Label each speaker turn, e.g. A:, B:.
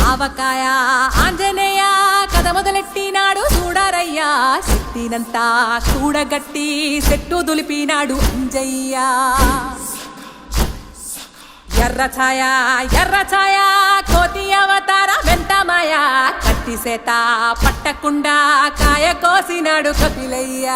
A: ఆవకాయ ఆంజనేయ కథ మొదలెట్టినాడు చూడారయ్యా శక్తినంతా చూడగట్టి చెట్టు దులిపినాడు అంజయ్య ఎర్ర ఛాయ కోతి అవతార వెంటమాయ కత్తి సేత పట్టకుండా కాయ కోసినాడు కపిలయ్య